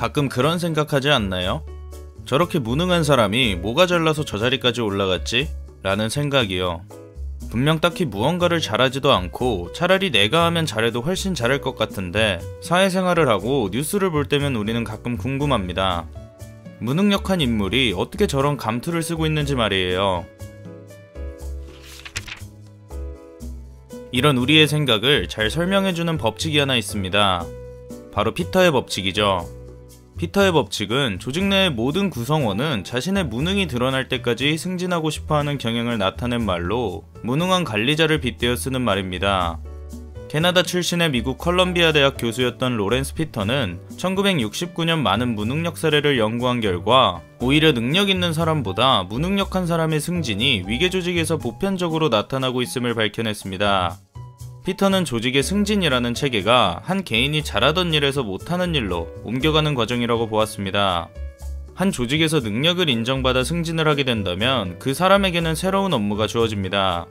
가끔 그런 생각하지 않나요? 저렇게 무능한 사람이 뭐가 잘나서 저 자리까지 올라갔지? 라는 생각이요. 분명 딱히 무언가를 잘하지도 않고 차라리 내가 하면 잘해도 훨씬 잘할 것 같은데 사회생활을 하고 뉴스를 볼 때면 우리는 가끔 궁금합니다. 무능력한 인물이 어떻게 저런 감투를 쓰고 있는지 말이에요. 이런 우리의 생각을 잘 설명해주는 법칙이 하나 있습니다. 바로 피터의 법칙이죠. 피터의 법칙은 조직 내의 모든 구성원은 자신의 무능이 드러날 때까지 승진하고 싶어하는 경향을 나타낸 말로 무능한 관리자를 빗대어 쓰는 말입니다. 캐나다 출신의 미국 컬럼비아 대학 교수였던 로렌스 피터는 1969년 많은 무능력 사례를 연구한 결과 오히려 능력 있는 사람보다 무능력한 사람의 승진이 위계 조직에서 보편적으로 나타나고 있음을 밝혀냈습니다. 피터는 조직의 승진이라는 체계가 한 개인이 잘하던 일에서 못하는 일로 옮겨가는 과정이라고 보았습니다. 한 조직에서 능력을 인정받아 승진을 하게 된다면 그 사람에게는 새로운 업무가 주어집니다.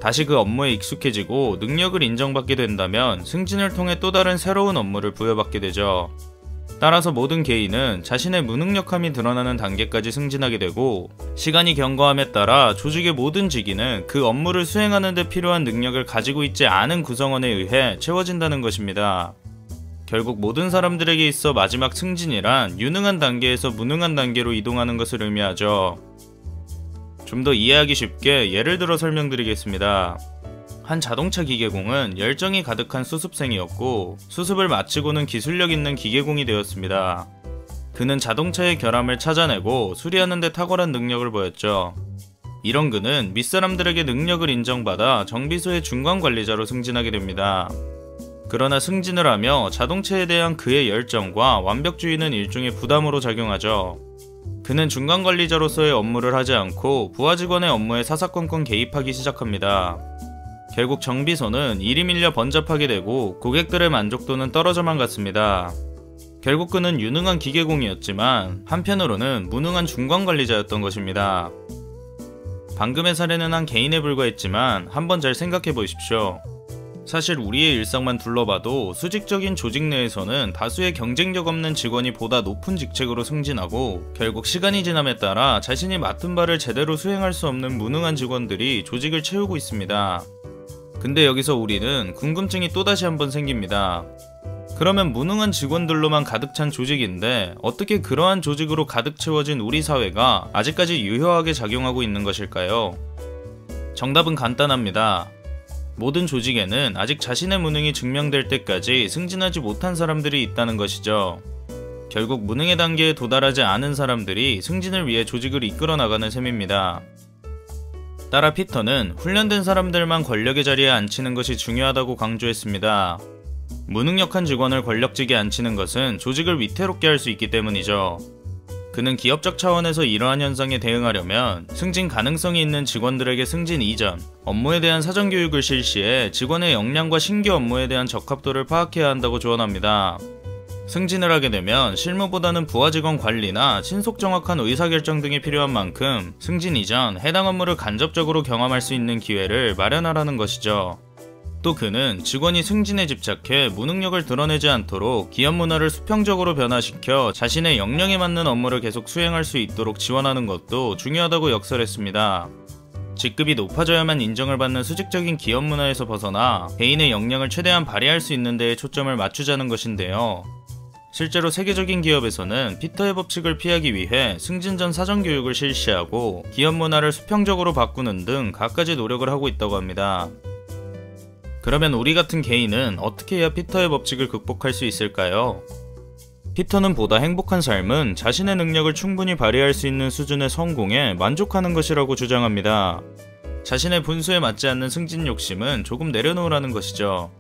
다시 그 업무에 익숙해지고 능력을 인정받게 된다면 승진을 통해 또 다른 새로운 업무를 부여받게 되죠. 따라서 모든 개인은 자신의 무능력함이 드러나는 단계까지 승진하게 되고 시간이 경과함에 따라 조직의 모든 직위는 그 업무를 수행하는 데 필요한 능력을 가지고 있지 않은 구성원에 의해 채워진다는 것입니다. 결국 모든 사람들에게 있어 마지막 승진이란 유능한 단계에서 무능한 단계로 이동하는 것을 의미하죠. 좀 더 이해하기 쉽게 예를 들어 설명드리겠습니다. 한 자동차 기계공은 열정이 가득한 수습생이었고 수습을 마치고는 기술력 있는 기계공이 되었습니다. 그는 자동차의 결함을 찾아내고 수리하는 데 탁월한 능력을 보였죠. 이런 그는 윗사람들에게 능력을 인정받아 정비소의 중간관리자로 승진하게 됩니다. 그러나 승진을 하며 자동차에 대한 그의 열정과 완벽주의는 일종의 부담으로 작용하죠. 그는 중간관리자로서의 업무를 하지 않고 부하 직원의 업무에 사사건건 개입하기 시작합니다. 결국 정비소는 일이 밀려 번잡하게 되고 고객들의 만족도는 떨어져만 갔습니다. 결국 그는 유능한 기계공이었지만 한편으로는 무능한 중간관리자였던 것입니다. 방금의 사례는 한 개인에 불과했지만 한번 잘 생각해 보십시오. 사실 우리의 일상만 둘러봐도 수직적인 조직 내에서는 다수의 경쟁력 없는 직원이 보다 높은 직책으로 승진하고 결국 시간이 지남에 따라 자신이 맡은 바를 제대로 수행할 수 없는 무능한 직원들이 조직을 채우고 있습니다. 근데 여기서 우리는 궁금증이 또다시 한번 생깁니다. 그러면 무능한 직원들로만 가득 찬 조직인데 어떻게 그러한 조직으로 가득 채워진 우리 사회가 아직까지 유효하게 작용하고 있는 것일까요? 정답은 간단합니다. 모든 조직에는 아직 자신의 무능이 증명될 때까지 승진하지 못한 사람들이 있다는 것이죠. 결국 무능의 단계에 도달하지 않은 사람들이 승진을 위해 조직을 이끌어 나가는 셈입니다. 따라 피터는 훈련된 사람들만 권력의 자리에 앉히는 것이 중요하다고 강조했습니다. 무능력한 직원을 권력직에 앉히는 것은 조직을 위태롭게 할 수 있기 때문이죠. 그는 기업적 차원에서 이러한 현상에 대응하려면 승진 가능성이 있는 직원들에게 승진 이전, 업무에 대한 사전교육을 실시해 직원의 역량과 신규 업무에 대한 적합도를 파악해야 한다고 조언합니다. 승진을 하게 되면 실무보다는 부하 직원 관리나 신속 정확한 의사결정 등이 필요한 만큼 승진 이전 해당 업무를 간접적으로 경험할 수 있는 기회를 마련하라는 것이죠. 또 그는 직원이 승진에 집착해 무능력을 드러내지 않도록 기업 문화를 수평적으로 변화시켜 자신의 역량에 맞는 업무를 계속 수행할 수 있도록 지원하는 것도 중요하다고 역설했습니다. 직급이 높아져야만 인정을 받는 수직적인 기업 문화에서 벗어나 개인의 역량을 최대한 발휘할 수 있는 데에 초점을 맞추자는 것인데요. 실제로 세계적인 기업에서는 피터의 법칙을 피하기 위해 승진 전 사전교육을 실시하고 기업 문화를 수평적으로 바꾸는 등 갖가지 노력을 하고 있다고 합니다. 그러면 우리 같은 개인은 어떻게 해야 피터의 법칙을 극복할 수 있을까요? 피터는 보다 행복한 삶은 자신의 능력을 충분히 발휘할 수 있는 수준의 성공에 만족하는 것이라고 주장합니다. 자신의 분수에 맞지 않는 승진 욕심은 조금 내려놓으라는 것이죠.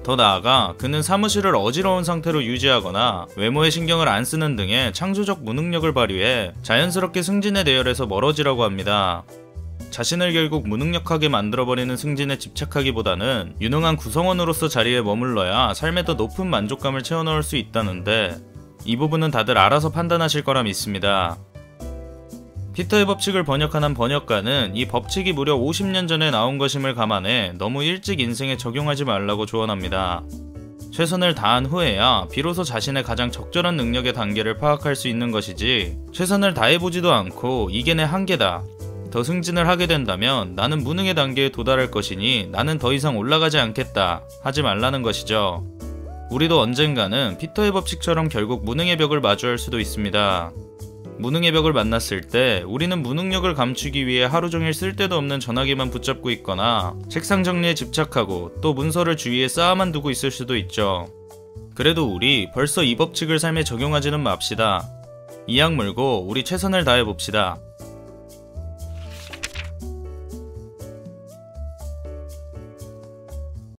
더 나아가 그는 사무실을 어지러운 상태로 유지하거나 외모에 신경을 안 쓰는 등의 창조적 무능력을 발휘해 자연스럽게 승진의 대열에서 멀어지라고 합니다. 자신을 결국 무능력하게 만들어버리는 승진에 집착하기보다는 유능한 구성원으로서 자리에 머물러야 삶에 더 높은 만족감을 채워넣을 수 있다는데 이 부분은 다들 알아서 판단하실 거라 믿습니다. 피터의 법칙을 번역한 한 번역가는 이 법칙이 무려 50년 전에 나온 것임을 감안해 너무 일찍 인생에 적용하지 말라고 조언합니다. 최선을 다한 후에야 비로소 자신의 가장 적절한 능력의 단계를 파악할 수 있는 것이지, 최선을 다해보지도 않고 이게 내 한계다, 더 승진을 하게 된다면 나는 무능의 단계에 도달할 것이니 나는 더 이상 올라가지 않겠다 하지 말라는 것이죠. 우리도 언젠가는 피터의 법칙처럼 결국 무능의 벽을 마주할 수도 있습니다. 무능의 벽을 만났을 때 우리는 무능력을 감추기 위해 하루 종일 쓸데도 없는 전화기만 붙잡고 있거나 책상 정리에 집착하고 또 문서를 주위에 쌓아만 두고 있을 수도 있죠. 그래도 우리 벌써 이 법칙을 삶에 적용하지는 맙시다. 이악 물고 우리 최선을 다해 봅시다.